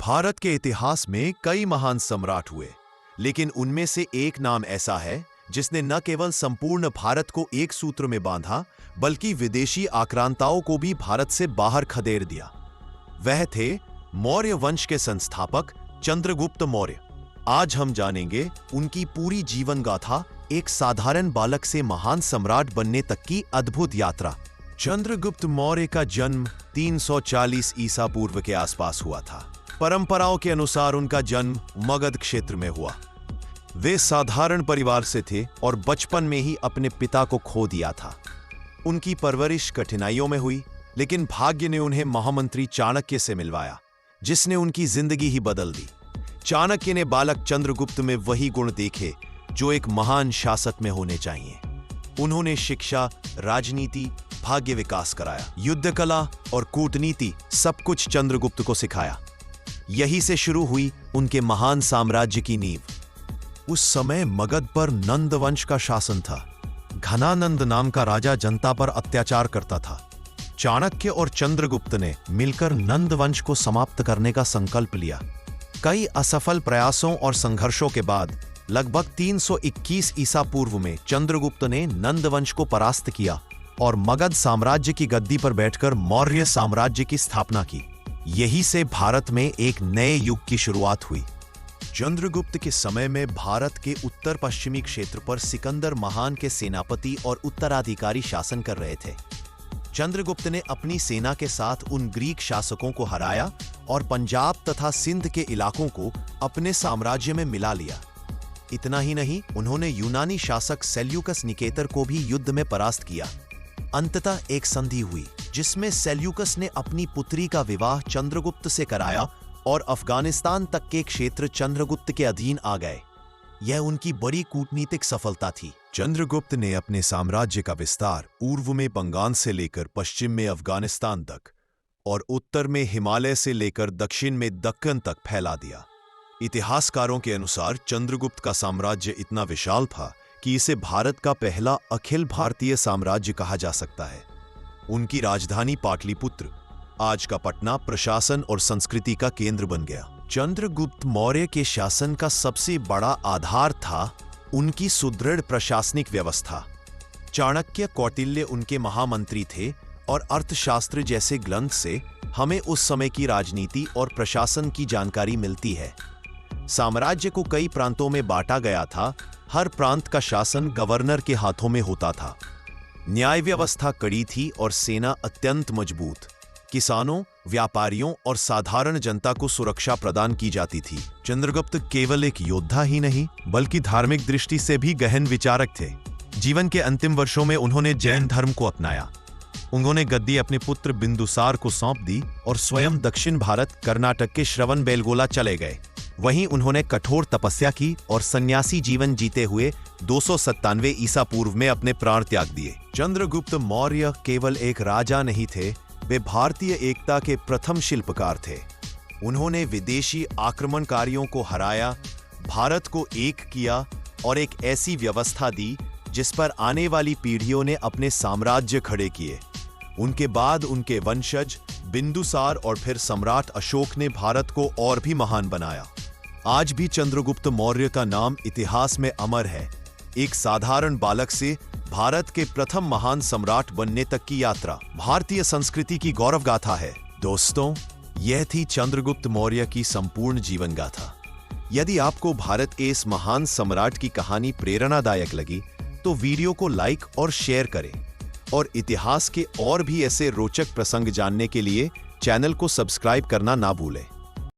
भारत के इतिहास में कई महान सम्राट हुए, लेकिन उनमें से एक नाम ऐसा है जिसने न केवल संपूर्ण भारत को एक सूत्र में बांधा, बल्कि विदेशी आक्रांताओं को भी भारत से बाहर खदेड़ दिया। वह थे मौर्य वंश के संस्थापक चंद्रगुप्त मौर्य। आज हम जानेंगे उनकी पूरी जीवन गाथा, एक साधारण बालक से महान सम्राट बनने तक की अद्भुत यात्रा। चंद्रगुप्त मौर्य का जन्म 340 ईसा पूर्व के आसपास हुआ था। परंपराओं के अनुसार उनका जन्म मगध क्षेत्र में हुआ। वे साधारण परिवार से थे और बचपन में ही अपने पिता को खो दिया था। उनकी परवरिश कठिनाइयों में हुई, लेकिन भाग्य ने उन्हें महामंत्री चाणक्य से मिलवाया, जिसने उनकी जिंदगी ही बदल दी। चाणक्य ने बालक चंद्रगुप्त में वही गुण देखे जो एक महान शासक में होने चाहिए। उन्होंने शिक्षा, राजनीति, भाग्य विकास कराया। युद्ध कला और कूटनीति सब कुछ चंद्रगुप्त को सिखाया। यही से शुरू हुई उनके महान साम्राज्य की नींव। उस समय मगध पर नंद वंश का शासन था। घनानंद नाम का राजा जनता पर अत्याचार करता था। चाणक्य और चंद्रगुप्त ने मिलकर नंद वंश को समाप्त करने का संकल्प लिया। कई असफल प्रयासों और संघर्षों के बाद लगभग 321 ईसा पूर्व में चंद्रगुप्त ने नंद वंश को परास्त किया और मगध साम्राज्य की गद्दी पर बैठकर मौर्य साम्राज्य की स्थापना की। यही से भारत में एक नए युग की शुरुआत हुई। चंद्रगुप्त के समय में भारत के उत्तर पश्चिमी क्षेत्र पर सिकंदर महान के सेनापति और उत्तराधिकारी शासन कर रहे थे। चंद्रगुप्त ने अपनी सेना के साथ उन ग्रीक शासकों को हराया और पंजाब तथा सिंध के इलाकों को अपने साम्राज्य में मिला लिया। इतना ही नहीं, उन्होंने यूनानी शासक सेल्यूकस निकेतर को भी युद्ध में परास्त किया। अंततः एक संधि हुई जिसमें सेल्यूकस ने अपनी पुत्री का विवाह चंद्रगुप्त से कराया और अफगानिस्तान तक के क्षेत्र चंद्रगुप्त के अधीन आ गए। यह उनकी बड़ी कूटनीतिक सफलता थी। चंद्रगुप्त ने अपने साम्राज्य का विस्तार पूर्व में बंगाल से लेकर पश्चिम में अफगानिस्तान तक और उत्तर में हिमालय से लेकर दक्षिण में दक्कन तक फैला दिया। इतिहासकारों के अनुसार चंद्रगुप्त का साम्राज्य इतना विशाल था कि इसे भारत का पहला अखिल भारतीय साम्राज्य कहा जा सकता है। उनकी राजधानी पाटलिपुत्र, आज का पटना, प्रशासन और संस्कृति का केंद्र बन गया। चंद्रगुप्त मौर्य के शासन का सबसे बड़ा आधार था उनकी सुदृढ़ प्रशासनिक व्यवस्था। चाणक्य, कौटिल्य उनके महामंत्री थे और अर्थशास्त्र जैसे ग्रंथ से हमें उस समय की राजनीति और प्रशासन की जानकारी मिलती है। साम्राज्य को कई प्रांतों में बांटा गया था। हर प्रांत का शासन गवर्नर के हाथों में होता था। न्याय व्यवस्था कड़ी थी और सेना अत्यंत मजबूत। किसानों, व्यापारियों और साधारण जनता को सुरक्षा प्रदान की जाती थी। चंद्रगुप्त केवल एक योद्धा ही नहीं, बल्कि धार्मिक दृष्टि से भी गहन विचारक थे। जीवन के अंतिम वर्षों में उन्होंने जैन धर्म को अपनाया। उन्होंने गद्दी अपने पुत्र बिंदुसार को सौंप दी और स्वयं दक्षिण भारत, कर्नाटक के श्रवणबेलगोला चले गए। वहीं उन्होंने कठोर तपस्या की और सन्यासी जीवन जीते हुए 297 ईसा पूर्व में अपने प्राण त्याग दिए। चंद्रगुप्त मौर्य केवल एक राजा नहीं थे, वे भारतीय एकता के प्रथम शिल्पकार थे। उन्होंने विदेशी आक्रमणकारियों को हराया, भारत को एक किया और एक ऐसी व्यवस्था दी जिस पर आने वाली पीढ़ियों ने अपने साम्राज्य खड़े किए। उनके बाद उनके वंशज बिंदुसार और फिर सम्राट अशोक ने भारत को और भी महान बनाया। आज भी चंद्रगुप्त मौर्य का नाम इतिहास में अमर है। एक साधारण बालक से भारत के प्रथम महान सम्राट बनने तक की यात्रा भारतीय संस्कृति की गौरव गाथा है। दोस्तों, यह थी चंद्रगुप्त मौर्य की संपूर्ण जीवन गाथा। यदि आपको भारत के इस महान सम्राट की कहानी प्रेरणादायक लगी तो वीडियो को लाइक और शेयर करें और इतिहास के और भी ऐसे रोचक प्रसंग जानने के लिए चैनल को सब्सक्राइब करना ना भूलें।